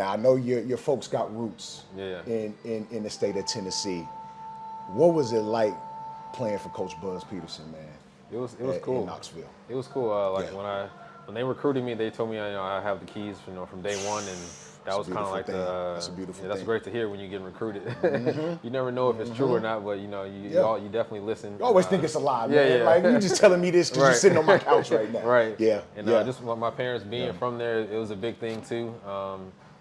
Now I know your folks got roots in the state of Tennessee. What was it like playing for Coach Buzz Peterson, man? It was cool in Knoxville. It was cool. When they recruited me, they told me I have the keys, from day one, and that was kind of like that's a beautiful thing. That's great to hear when you get recruited. You never know if it's true or not, but you definitely listen. You always think it's a lie, man. Like you just telling me this because you're sitting on my couch right now. Right. Yeah. And just my parents being from there, it was a big thing too.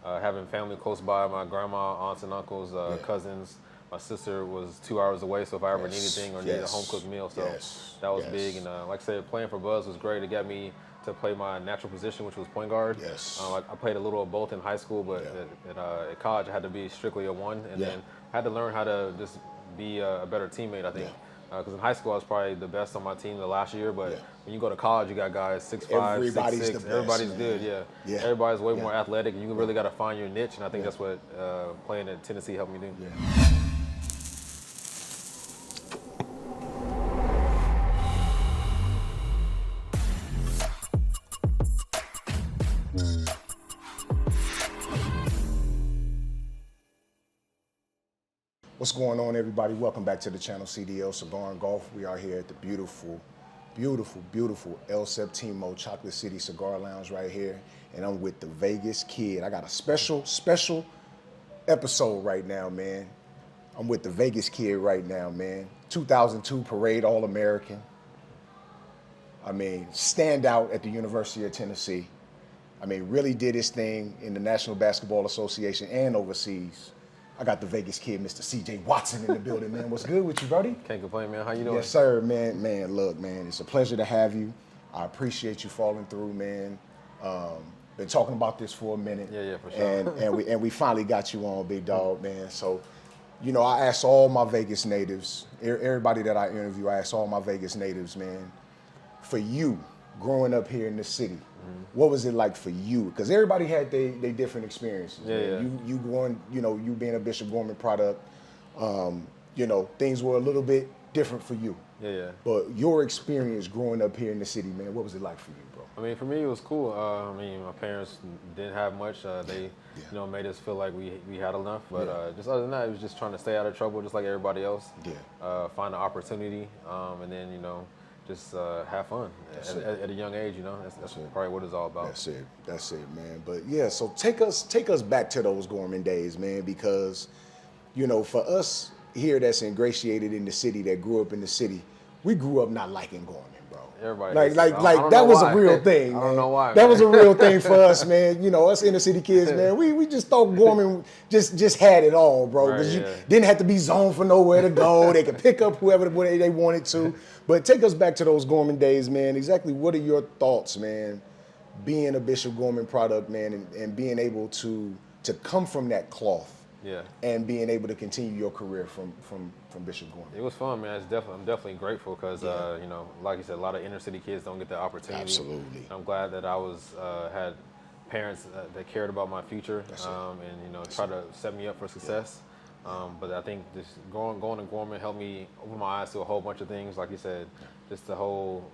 Having family close by, my grandma, aunts and uncles, cousins. My sister was 2 hours away, so if I ever needed anything or needed a home-cooked meal, so that was big. And like I said, playing for Buzz was great. It got me to play my natural position, which was point guard. I played a little of both in high school, but at college I had to be strictly a one, and then I had to learn how to just be a better teammate, I think. Because in high school I was probably the best on my team the last year, but when you go to college, you got guys 6'5", 6'6". Everybody's good, Everybody's way more athletic, and you really got to find your niche, and I think that's what playing at Tennessee helped me do. What's going on, everybody? Welcome back to the channel, CDL Cigar and Golf. We are here at the beautiful, beautiful, beautiful El Septimo Chocolate City Cigar Lounge right here, and I'm with the Vegas Kid. I got a special episode right now, man. I'm with the Vegas Kid right now, man. 2002 Parade All-American. I mean, standout at the University of Tennessee. I mean, really did his thing in the National Basketball Association and overseas. I got the Vegas Kid, Mr. C.J. Watson, in the building, man. What's good with you, buddy? Can't complain, man. How you doing? Yes, sir, man. Man, look, man, it's a pleasure to have you. I appreciate you following through, man. Been talking about this for a minute. Yeah, for sure. And we finally got you on, big dog, man. So, you know, I asked all my Vegas natives, everybody that I interview, I asked all my Vegas natives, man, for you, growing up here in the city, what was it like for you? Because everybody had their different experiences. You going, you being a Bishop Gorman product, things were a little bit different for you. But your experience growing up here in the city, man, what was it like for you, bro? I mean, for me, it was cool. My parents didn't have much. They, made us feel like we had enough. But just other than that, it was just trying to stay out of trouble, just like everybody else. Find an opportunity, and then, just have fun at a young age, That's probably what it's all about. That's it, man. But yeah, so take us back to those Gorman days, man, because, for us here that's ingratiated in the city, that grew up in the city, we grew up not liking Gorman, bro. Everybody like that was a real thing, man. I don't know why. That was a real thing for us, man. Us inner city kids, man. We just thought Gorman just had it all, bro. Because you didn't have to be zoned for nowhere to go. They could pick up whoever they wanted to. But take us back to those Gorman days, man. Exactly what are your thoughts, man, being a Bishop Gorman product, man, and being able to come from that cloth, and being able to continue your career from Bishop Gorman? It was fun, man. I'm definitely grateful because, like you said, a lot of inner city kids don't get the opportunity. Absolutely. I'm glad that I had parents that cared about my future, and try to set me up for success. But I think just going to Gorman helped me open my eyes to a whole bunch of things. Like you said, just the whole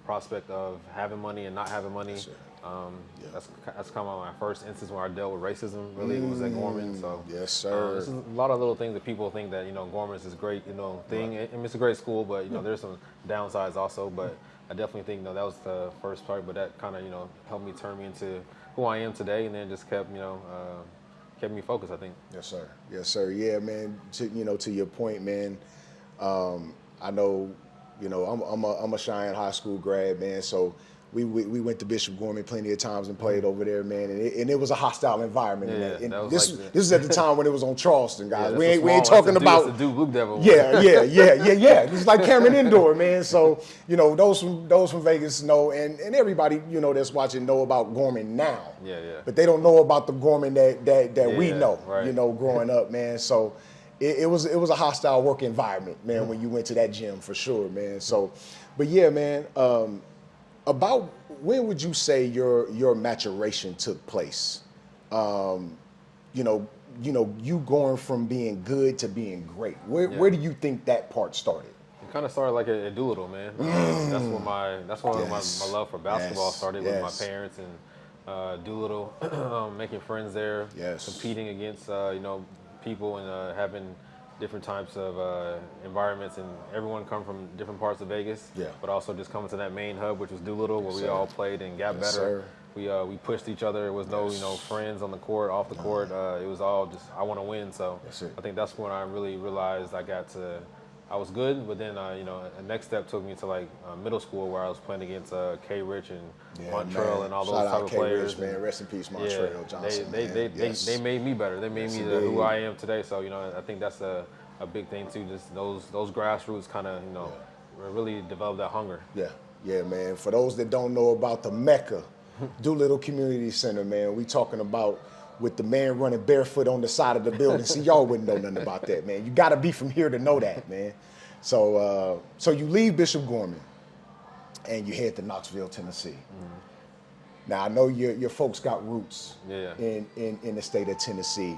prospect of having money and not having money. That's kind of my first instance where I dealt with racism. Really, it was at Gorman. So yes, sir. There's a lot of little things that people think that Gorman's is great, thing. I mean, it's a great school, but there's some downsides also. But I definitely think that was the first part. But that kind of helped me turn me into who I am today, and then just kept me focused, I think. Yes, sir. Yeah, man. To your point, man. I know, I'm a Cheyenne High School grad, man. So we went to Bishop Gorman plenty of times and played over there, man. And it was a hostile environment. And this is at the time when it was on Charleston, guys. We ain't talking about the Duke Blue Devil. Yeah. It's like Cameron Indoor, man. So those from Vegas know, and everybody that's watching know about Gorman now. But they don't know about the Gorman that we know. Growing up, man. So it was a hostile work environment, man, when you went to that gym, for sure, man. So, but yeah, man. About when would you say your maturation took place? You going from being good to being great. Where do you think that part started? It kind of started like at Doolittle, man. That's where my love for basketball started with my parents, and Doolittle, making friends there, Yes. competing against people and having different types of environments, and everyone come from different parts of Vegas. Yeah. But also just coming to that main hub, which was Doolittle, where we sir. all played and got Yes, better. sir. We pushed each other. It was no friends on the court, off the court. It was all just I want to win. So That's it. I think that's when I really realized I was good, but then the next step took me to like middle school where I was playing against K. Rich and Montrell and all those Shout type out of K. players. Rich, man. Rest in peace, Montrell Johnson. They made me better. They made Yes, me indeed. who I am today. So I think that's a big thing too. Just those grassroots kind of really develop that hunger. Yeah, man. For those that don't know about the Mecca, Doolittle Community Center, man, we talking about with the man running barefoot on the side of the building. See, y'all wouldn't know nothing about that, man. You got to be from here to know that, man. So, so you leave Bishop Gorman and you head to Knoxville, Tennessee. Mm-hmm. Now I know your folks got roots in the state of Tennessee.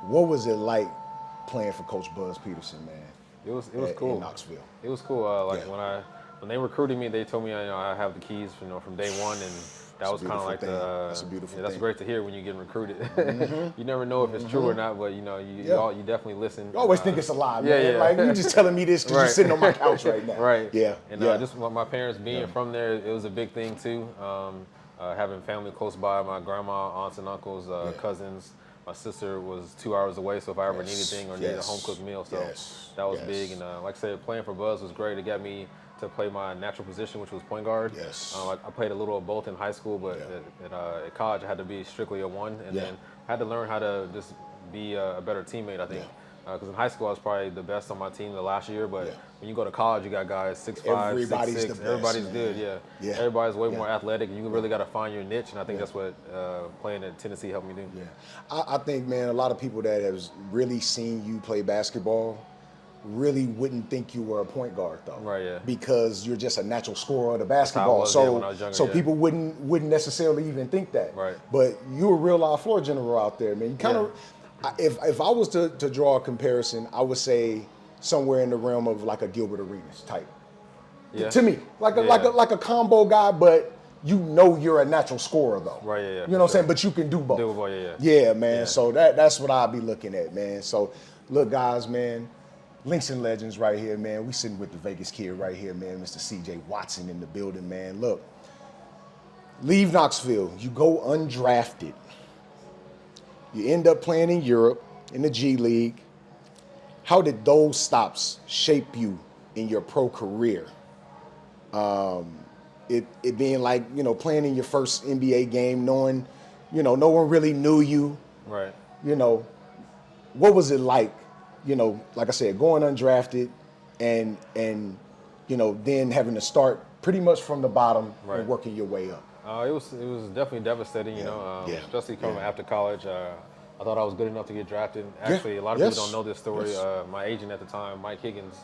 What was it like playing for Coach Buzz Peterson, man? It was cool. In Knoxville. It was cool. When they recruited me, they told me I have the keys, from day one, and that was kind of like that's a beautiful thing. That's great to hear when you get recruited. Mm-hmm. You never know if it's true or not, but you definitely listen. You always think it's a lie, man. Yeah. Like you just telling me this because you're sitting on my couch right now. Right. Yeah. And just my parents being from there, it was a big thing too. Having family close by, my grandma, aunts and uncles, cousins. My sister was 2 hours away, so if I ever needed anything or needed a home cooked meal, so that was big. And like I said, playing for Buzz was great. It got me to play my natural position, which was point guard. Yes. I played a little of both in high school, but at college I had to be strictly a one, and then I had to learn how to just be a better teammate, I think. Because in high school I was probably the best on my team the last year, but when you go to college you got guys 6'5", 6'6", everybody's good, everybody's way more athletic, and you really got to find your niche, and I think that's what playing at Tennessee helped me do. I think, man, a lot of people that have really seen you play basketball really wouldn't think you were a point guard though, right? Yeah, because you're just a natural scorer of the basketball. So people wouldn't necessarily even think that. Right. But you're a real live floor general out there, man. You kind of, if I was to draw a comparison, I would say somewhere in the realm of like a Gilbert Arenas type. Yeah. To me, like a combo guy, but you're a natural scorer though. Right. Yeah. You know what I'm saying? But you can do both. Yeah, man. Yeah. So that's what I'll be looking at, man. So look, guys, man. Links and Legends right here, man. We sitting with the Vegas kid right here, man. Mr. CJ Watson in the building, man. Look, leave Knoxville. You go undrafted. You end up playing in Europe, in the G League. How did those stops shape you in your pro career? It being like, playing in your first NBA game, knowing, no one really knew you. Right. What was it like? Like I said, going undrafted and then having to start pretty much from the bottom and working your way up. It was definitely devastating, especially coming after college. I thought I was good enough to get drafted. Actually, a lot of people don't know this story. My agent at the time, Mike Higgins,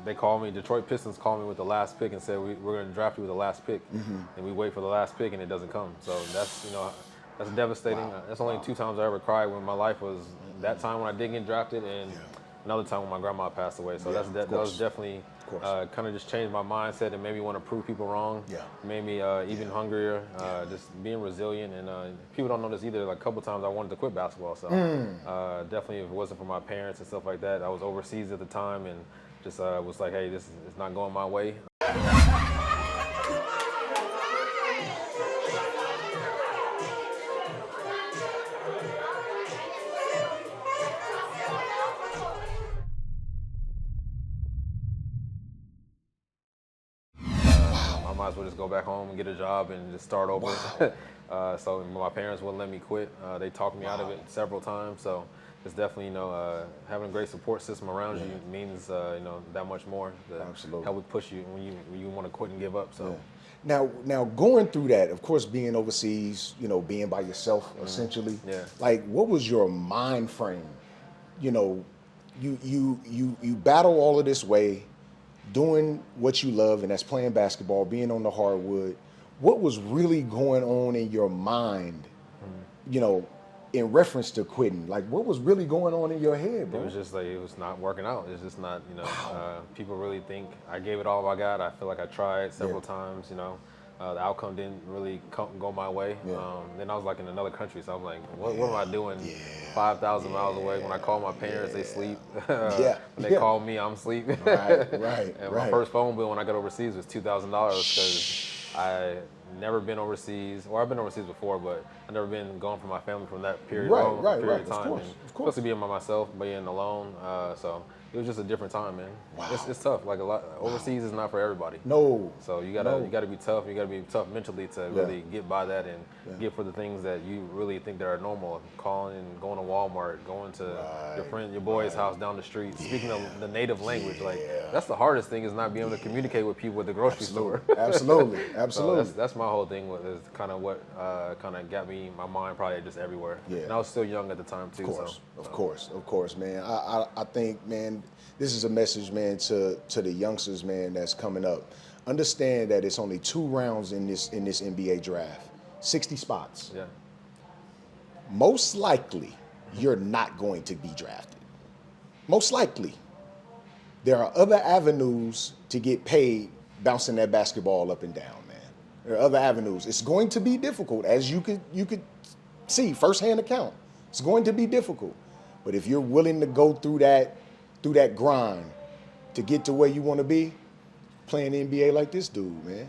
they called me, Detroit Pistons called me with the last pick and said, we're going to draft you with the last pick. Mm-hmm. And we wait for the last pick and it doesn't come. So that's devastating. Wow. That's only 2 times I ever cried when my life was that time when I did get drafted and another time when my grandma passed away. So that was definitely kind of just changed my mindset and made me want to prove people wrong. Yeah. Made me even hungrier, just being resilient. And people don't know this either. Like a couple times I wanted to quit basketball. So definitely if it wasn't for my parents and stuff like that, I was overseas at the time and just was like, hey, this is not going my way. I might as well just go back home and get a job and just start over. Wow. So my parents wouldn't let me quit. They talked me out of it several times. So it's definitely, having a great support system around you means, that much more. Absolutely. Help would push you when you want to quit and give up. So. Now going through that, of course, being overseas, being by yourself essentially. Yeah. Like, what was your mind frame? You battle all of this way, doing what you love, and that's playing basketball, being on the hardwood. What was really going on in your mind, in reference to quitting? Like, what was really going on in your head, bro? It was just like, it was not working out. It's just not, people really think I gave it all I got. I feel like I tried several times, The outcome didn't really go my way. Then I was like in another country, so I'm like, what am I doing 5,000 miles away? When I call my parents, they sleep. When they call me, I'm asleep. Right. And my first phone bill when I got overseas was $2,000 because I never been overseas. Well, I've been overseas before, but I've never been gone from my family from that period, of time. Of course. Supposed to be by myself, being alone. So it was just a different time, man. Wow. It's tough. Like overseas is not for everybody. No. So you gotta be tough. You gotta be tough mentally to really get by that and get for the things that you really think that are normal. Calling and going to Walmart, going to your boy's house down the street, speaking the native language. Like that's the hardest thing is not being able to communicate with people at the grocery store. Absolutely. So that's my whole thing. Is kind of what kind of got me my mind probably just everywhere. Yeah. And I was still young at the time too. Of course, man. I think, man, this is a message, man, to the youngsters, man, that's coming up. Understand that it's only 2 rounds in this NBA draft, 60 spots. Yeah. Most likely, you're not going to be drafted. Most likely. There are other avenues to get paid bouncing that basketball up and down, man. There are other avenues. It's going to be difficult, as you could see firsthand account. It's going to be difficult. But if you're willing to go through that grind to get to where you want to be, playing the NBA like this dude, man.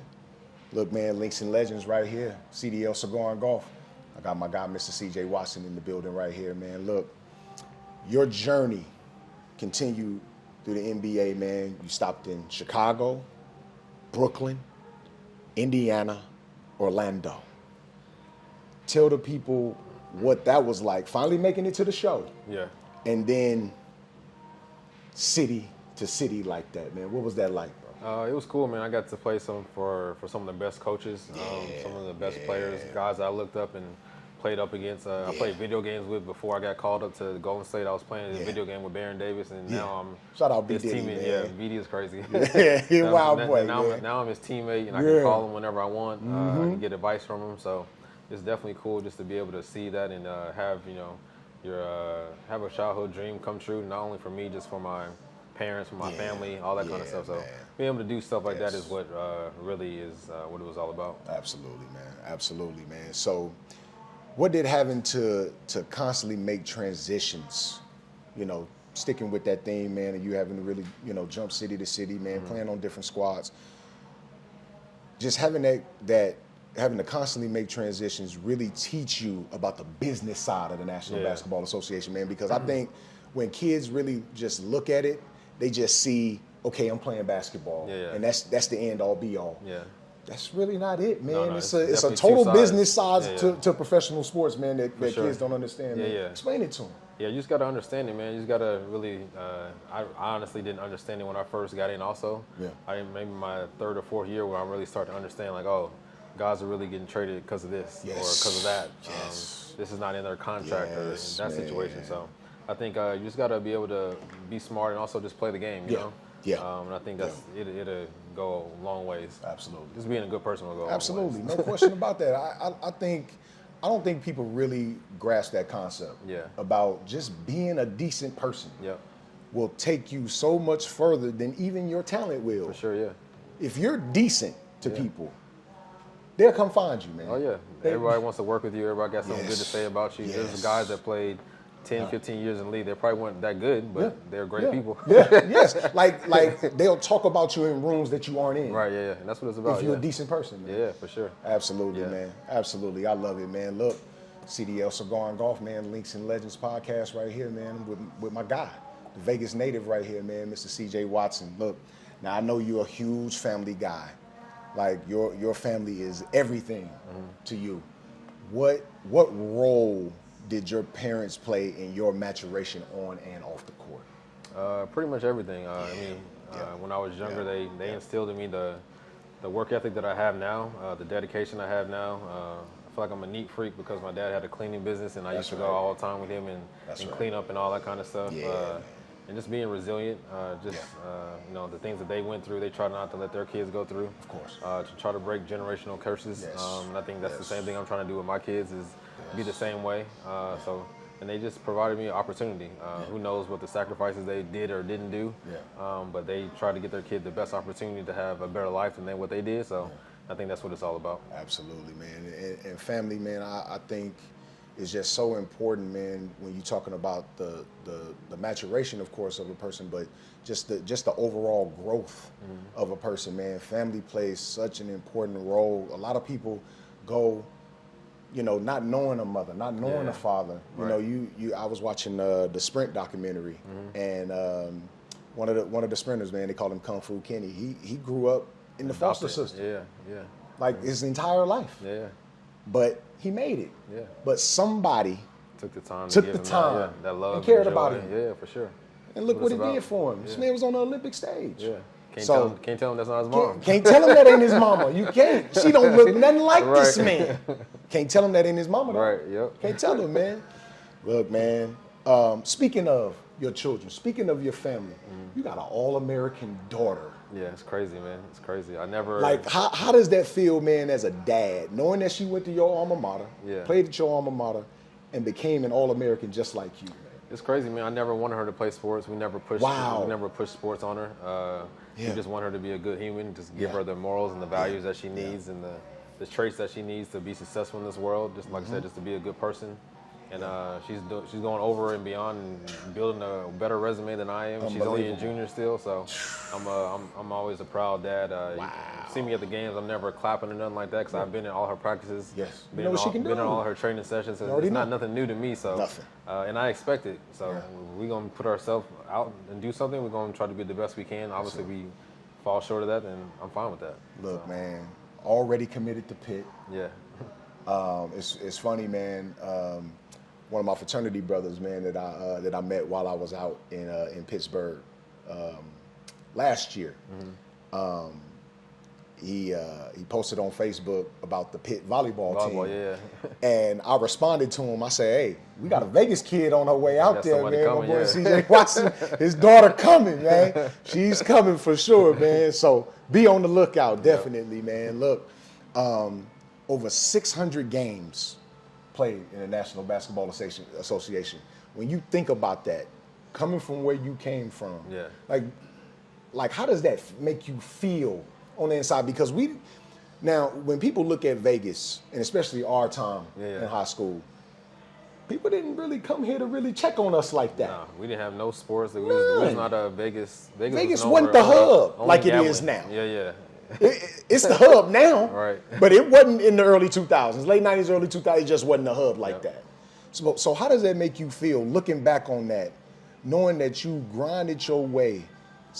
Look, man, Links and Legends right here. CDL Cigar and Golf. I got my guy, Mr. CJ Watson, in the building right here, man. Look, your journey continued through the NBA, man. You stopped in Chicago, Brooklyn, Indiana, Orlando. Tell the people what that was like, finally making it to the show. Yeah. And then city to city like that, man. What was that like, bro? It was cool, man. I got to play for some of the best coaches, some of the best players, guys I looked up and played up against. I played video games with before I got called up to Golden State. I was playing a video game with Baron Davis, and now I'm shout out his B. teammate. Yeah, BD is crazy. He's wild boy. Now I'm his teammate, and I can call him whenever I want. I can get advice from him. So it's definitely cool just to be able to see that and have have a childhood dream come true. Not only for me, just for my parents, for my family, all that kind of stuff. So being able to do stuff like that is what really is what it was all about. Absolutely, man. So what did having to constantly make transitions, sticking with that theme, man, and you having to really, jump city to city, man, playing on different squads, just having having to constantly make transitions really teach you about the business side of the National Basketball Association, man, because I think when kids really just look at it, they just see, okay, I'm playing basketball, and that's the end all be all. Yeah. That's really not it, man. No, it's a total business side to professional sports, man, that kids don't understand. Explain it to them. Yeah, you just got to understand it, man. You just got to really, I honestly didn't understand it when I first got in also. Yeah. Maybe my 3rd or 4th year where I really started to understand, like, oh, guys are really getting traded because of this or because of that. This is not in their contract or in that situation. So I think you just got to be able to be smart and also just play the game, you know? Yeah. And I think it'll go a long ways. Absolutely. Just being a good person will go Absolutely. a long ways. No question about that. I don't think people really grasp that concept about just being a decent person will take you so much further than even your talent will. For sure, yeah. If you're decent to people, they'll come find you, man. Oh, yeah. Everybody wants to work with you. Everybody got something good to say about you. There's guys that played 10, 15 years in the league. They probably weren't that good, but they're great people. Like they'll talk about you in rooms that you aren't in. Right, yeah. And that's what it's about. If you're a decent person, man. Yeah, for sure. Absolutely, man. Absolutely. I love it, man. Look, CDL Cigar and Golf, man. Links and Legends podcast right here, man, with my guy, the Vegas native right here, man, Mr. CJ Watson. Look, now I know you're a huge family guy. Like your family is everything to you. What role did your parents play in your maturation on and off the court? Pretty much everything. When I was younger, they instilled in me the work ethic that I have now, the dedication I have now. I feel like I'm a neat freak because my dad had a cleaning business, and I used to go all the time with him and clean up and all that kind of stuff. And just being resilient, the things that they went through, they try not to let their kids go through. Of course. To try to break generational curses. And I think that's the same thing I'm trying to do with my kids is be the same way. And they just provided me an opportunity. Who knows what the sacrifices they did or didn't do, but they tried to get their kid the best opportunity to have a better life than what they did. So I think that's what it's all about. Absolutely, man. And family, man, I think is just so important, man, when you're talking about the maturation, of course, of a person, but just the overall growth of a person, man. Family plays such an important role. A lot of people go, you know, not knowing a mother, not knowing a father. You know, I was watching the Sprint documentary, and one of the sprinters, man, they called him Kung Fu Kenny. He grew up in the foster system. Yeah. Like his entire life. Yeah. But he made it. Yeah. But somebody took the time that love and cared joy. about him. Yeah, for sure. And look what it did for him. This man was on the Olympic stage. Yeah. Can't tell him that's not his mom. Can't tell him that ain't his mama. You can't. She don't look nothing like this man. Can't tell him that ain't his mama, though. Right, yep. Can't tell him, man. Look, man, speaking of your children, speaking of your family, you got an all-American daughter. Yeah, it's crazy, man. It's crazy. I never... Like, how does that feel, man, as a dad, knowing that she went to your alma mater, played at your alma mater, and became an all-American just like you, man? It's crazy, man. I never wanted her to play sports. We never pushed sports on her. We just want her to be a good human, just give her the morals and the values that she needs and the traits that she needs to be successful in this world. Just like I said, just to be a good person. And she's going over and beyond and building a better resume than I am. She's only a junior still, so I'm always a proud dad. You see me at the games, I'm never clapping or nothing like that because I've been in all her practices. Yes, been in all her training sessions. So it's not nothing new to me. So nothing. And I expect it. So we're gonna put ourselves out and do something. We're gonna try to be the best we can. Obviously, we fall short of that, then I'm fine with that. Look, man, already committed to Pitt. Yeah. It's funny, man. One of my fraternity brothers, man, that I met while I was out in Pittsburgh last year. He posted on Facebook about the Pitt volleyball team. Yeah. And I responded to him. I said, "Hey, we got a Vegas kid on her way out there, man. Coming, my boy CJ Watson, his daughter coming, man. She's coming for sure, man. So be on the lookout, definitely, man. Look, over 600 games played in the National Basketball Association. When you think about that, coming from where you came from, like how does that make you feel on the inside? Because now when people look at Vegas, and especially our time in high school, people didn't really come here to really check on us like that. No, we didn't have no sports. We was not a Vegas. Vegas wasn't the hub like it is now. Yeah. It's the hub now, right? But it wasn't in the early 2000s, late 90s, early 2000s. It just wasn't the hub like that. So how does that make you feel looking back on that, knowing that you grinded your way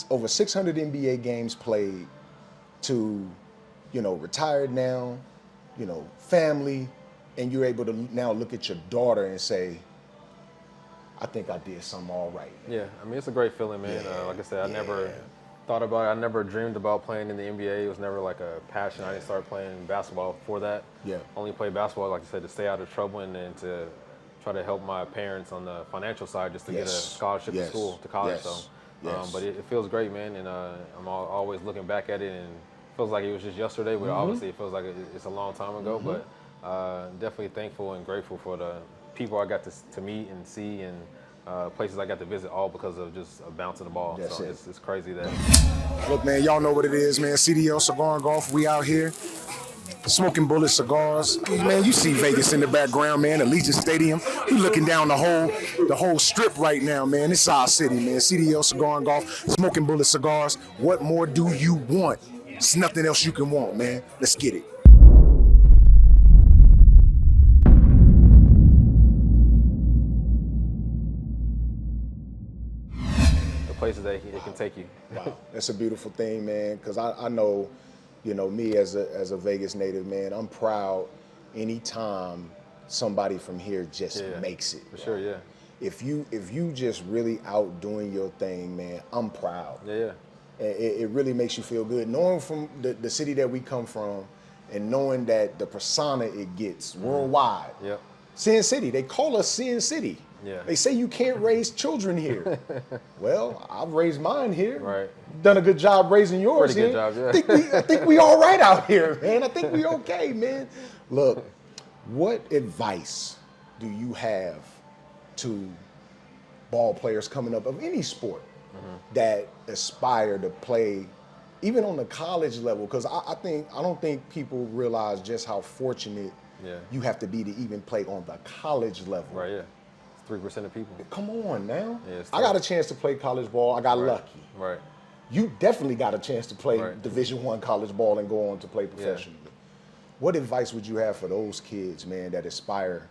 over 600 NBA games played to, retired now, family, and you're able to now look at your daughter and say, I think I did something all right. Yeah, I mean, it's a great feeling, man. Like I said, I never thought about it. I never dreamed about playing in the NBA. It was never like a passion. I didn't start playing basketball for that. Yeah. Only played basketball, like I said, to stay out of trouble and then to try to help my parents on the financial side just to get a scholarship to college. But it feels great, man. And I'm always looking back at it and it feels like it was just yesterday, but obviously it feels like it's a long time ago. But definitely thankful and grateful for the people I got to meet and see and places I got to visit, all because of just bouncing the ball. So it's crazy that. Look, man, y'all know what it is, man. CDL Cigar and Golf, we out here. Smoking Bullet Cigars. Man, you see Vegas in the background, man. Allegiant Stadium. You looking down the whole strip right now, man. This is our city, man. CDL Cigar and Golf, Smoking Bullet Cigars. What more do you want? It's nothing else you can want, man. Let's get it. Places that it can take you. Wow, that's a beautiful thing, man. Because I know, me as a Vegas native, man, I'm proud anytime somebody from here just makes it. For sure, yeah. If you just really out doing your thing, man, I'm proud. Yeah. It really makes you feel good, knowing from the city that we come from, and knowing that the persona it gets worldwide. Yep. Sin City, they call us Sin City. Yeah. They say you can't raise children here. Well, I've raised mine here. Right. Done a good job raising yours Pretty here. good job, yeah. I think we all right out here, man. I think we okay, man. Look, what advice do you have to ball players coming up of any sport that aspire to play even on the college level, because I don't think people realize just how fortunate you have to be to even play on the college level. Right, yeah. It's 3% of people. Come on now. Yeah, I got a chance to play college ball. I got lucky. Right. You definitely got a chance to play Division I college ball and go on to play professionally. Yeah. What advice would you have for those kids, man, that aspire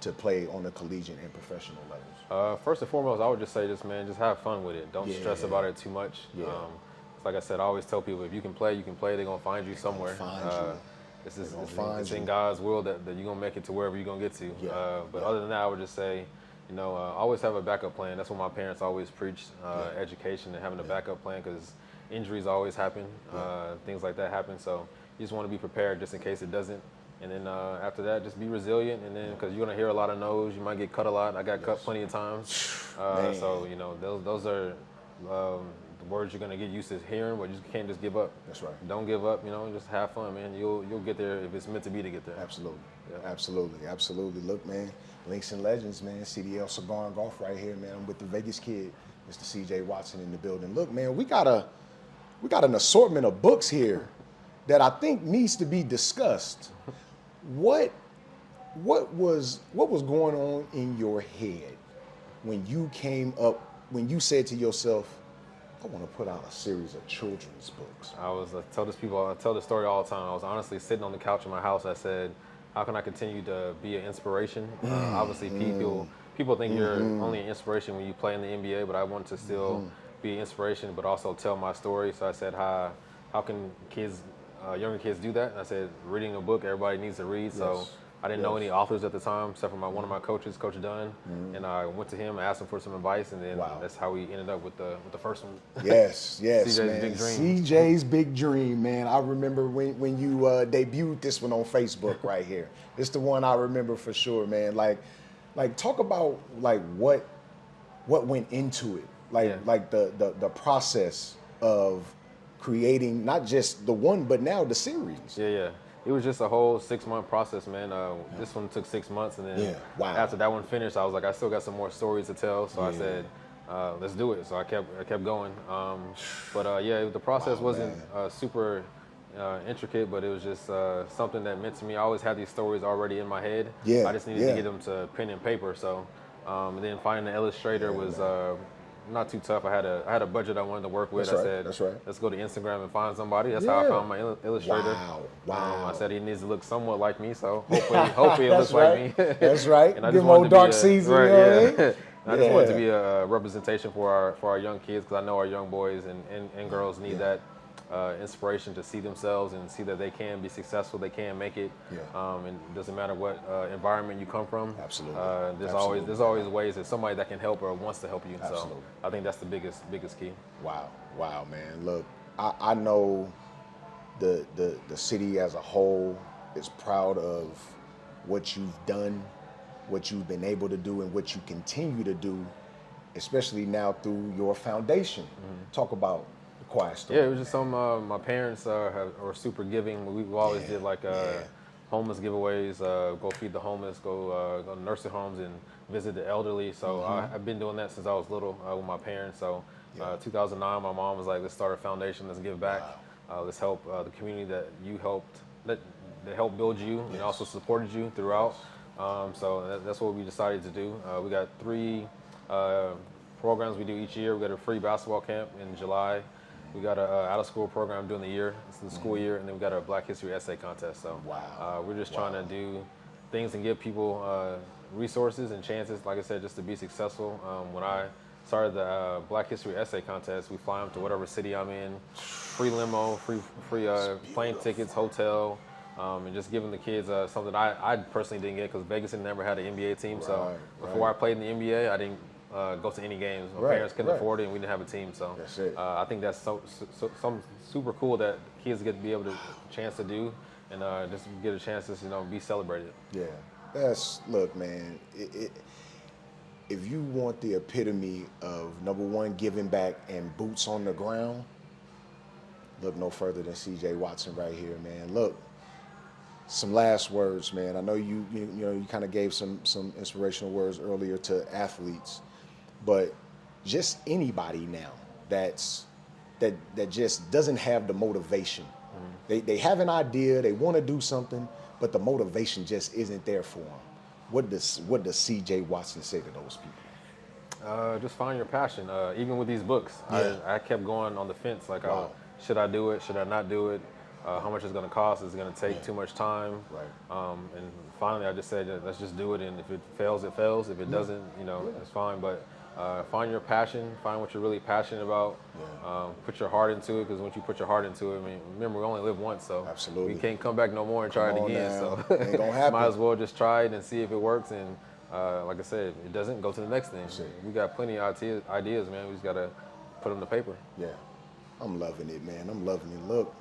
to play on the collegiate and professional levels? First and foremost, I would just say just have fun with it. Don't stress about it too much. Yeah. Like I said, I always tell people, if you can play, they're going to find you somewhere. It's in God's will that you're going to make it to wherever you're going to get to. Yeah. But other than that, I would just say, always have a backup plan. That's what my parents always preached, education and having a backup plan, because injuries always happen. Things like that happen. So you just want to be prepared just in case it doesn't. And then after that, just be resilient. And then, because you're going to hear a lot of no's, you might get cut a lot. I got cut plenty of times. So, those are the words you're going to get used to hearing, but you can't just give up. That's right. Don't give up, just have fun, man. You'll get there if it's meant to be to get there. Absolutely. Yeah. Absolutely. Look, man, Links and Legends, man, CDL Cigar and Golf right here, man. I'm with the Vegas kid, Mr. CJ Watson in the building. Look, man, we got an assortment of books here that I think needs to be discussed. What was going on in your head when you when you said to yourself, I want to put out a series of children's books? I tell this story all the time. I was honestly sitting on the couch in my house. I said, how can I continue to be an inspiration? Obviously, people think you're only an inspiration when you play in the NBA, but I want to still be an inspiration, but also tell my story. So I said, how can younger kids do that? And I said, reading a book, everybody needs to read. So I didn't know any authors at the time, except for one of my coaches, Coach Dunn. And I went to him, asked him for some advice, and then that's how we ended up with the first one. Yes, CJ's man. Big Dream. CJ's Big Dream, man. I remember when you debuted this one on Facebook right here. It's the one I remember for sure, man. Like talk about like what went into it, like the process of creating not just the one, but now the series. Yeah. It was just a whole 6-month process, man. This one took 6 months, and then after that one finished, I was like, I still got some more stories to tell. So I said, let's do it. So I kept going. The process wasn't super intricate, but it was just something that meant to me. I always had these stories already in my head. I just needed to get them to pen and paper. So and then finding an illustrator was not too tough. I had a budget I wanted to work with. Let's go to Instagram and find somebody. That's how I found my illustrator. Wow. I said he needs to look somewhat like me, so hopefully it looks like me. That's right. And I just just wanted dark season. Right, I just wanted to be a representation for our young kids, because I know our young boys and girls need that inspiration to see themselves and see that they can be successful, they can make it. And it doesn't matter what environment you come from. Absolutely. There's always ways that somebody that can help or wants to help you. Absolutely. So I think that's the biggest key. Wow, man. Look, I know the city as a whole is proud of what you've done, what you've been able to do, and what you continue to do, especially now through your foundation. Talk about the Quiet Storm. Yeah, it was just my parents are super giving. We always did homeless giveaways, go feed the homeless, go to nursing homes and visit the elderly. So I've been doing that since I was little with my parents. So 2009, my mom was like, let's start a foundation, let's give back. Let's help the community that you helped, that helped build you and also supported you throughout. So that's what we decided to do. We got 3 programs we do each year. We got a free basketball camp in July. We got an out-of-school program during the year, it's the school year, and then we got a Black History Essay Contest. So we're just trying to do things and give people resources and chances, like I said, just to be successful. When I started the Black History Essay Contest, we fly them to whatever city I'm in, free limo, free plane tickets, hotel, and just giving the kids something I personally didn't get, because Vegas had never had an NBA team. So before I played in the NBA, I didn't go to any games. My parents couldn't afford it, and we didn't have a team. So I think that's some super cool that kids get to be able to chance to do, and just get a chance to be celebrated. Yeah, look, man. If you want the epitome of number one, giving back and boots on the ground, look no further than CJ Watson right here, man. Look, some last words, man. I know you kind of gave some inspirational words earlier to athletes, but just anybody now that's that just doesn't have the motivation. They have an idea, they want to do something, but the motivation just isn't there for them. What does CJ Watson say to those people? Just find your passion. Even with these books, I kept going on the fence. Like, should I do it? Should I not do it? How much it's going to cost? Is it going to take too much time? Right. And finally, I just said, let's just do it. And if it fails, it fails. If it doesn't, it's fine. But find your passion. Find what you're really passionate about. Put your heart into it, because once you put your heart into it, I mean, remember, we only live once, so we can't come back no more and try it again. Now. So Ain't gonna happen. might as well just try it and see if it works. And like I said, if it doesn't, go to the next thing. We got plenty of ideas, man. We just gotta put them to paper. Yeah, I'm loving it, man. I'm loving it. Look,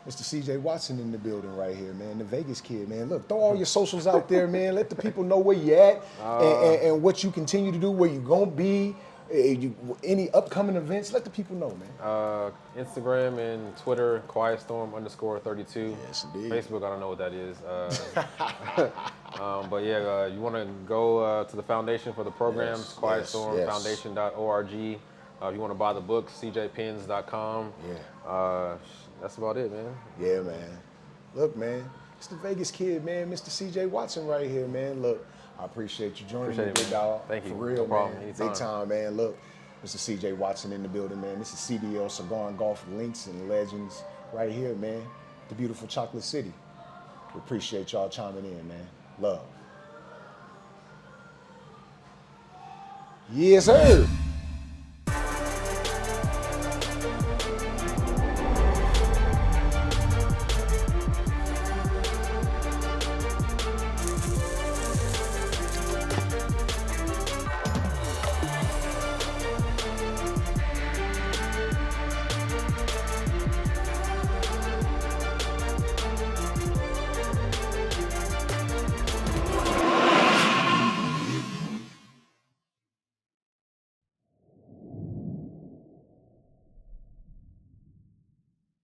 Mr. CJ Watson in the building right here, man. The Vegas kid, man. Look, throw all your socials out there, man. Let the people know where you at and what you continue to do, where you gonna be. Any upcoming events, let the people know, man. Instagram and Twitter, QuietStorm_32. Yes, indeed. Facebook, I don't know what that is. But yeah, you want to go to the foundation for the programs, QuietStormFoundation.org. If you want to buy the book, cjpens.com. That's about it, man. Yeah, man. Look, man, it's the Vegas kid, man. Mr. CJ Watson right here, man. Look, I appreciate you joining me, big dog. Thank you. For real, no problem. man. Anytime. Big time, man. Look, Mr. CJ Watson in the building, man. This is CDL Cigar and Golf Links and Legends right here, man. The beautiful Chocolate City. We appreciate y'all chiming in, man. Love. Yes, sir.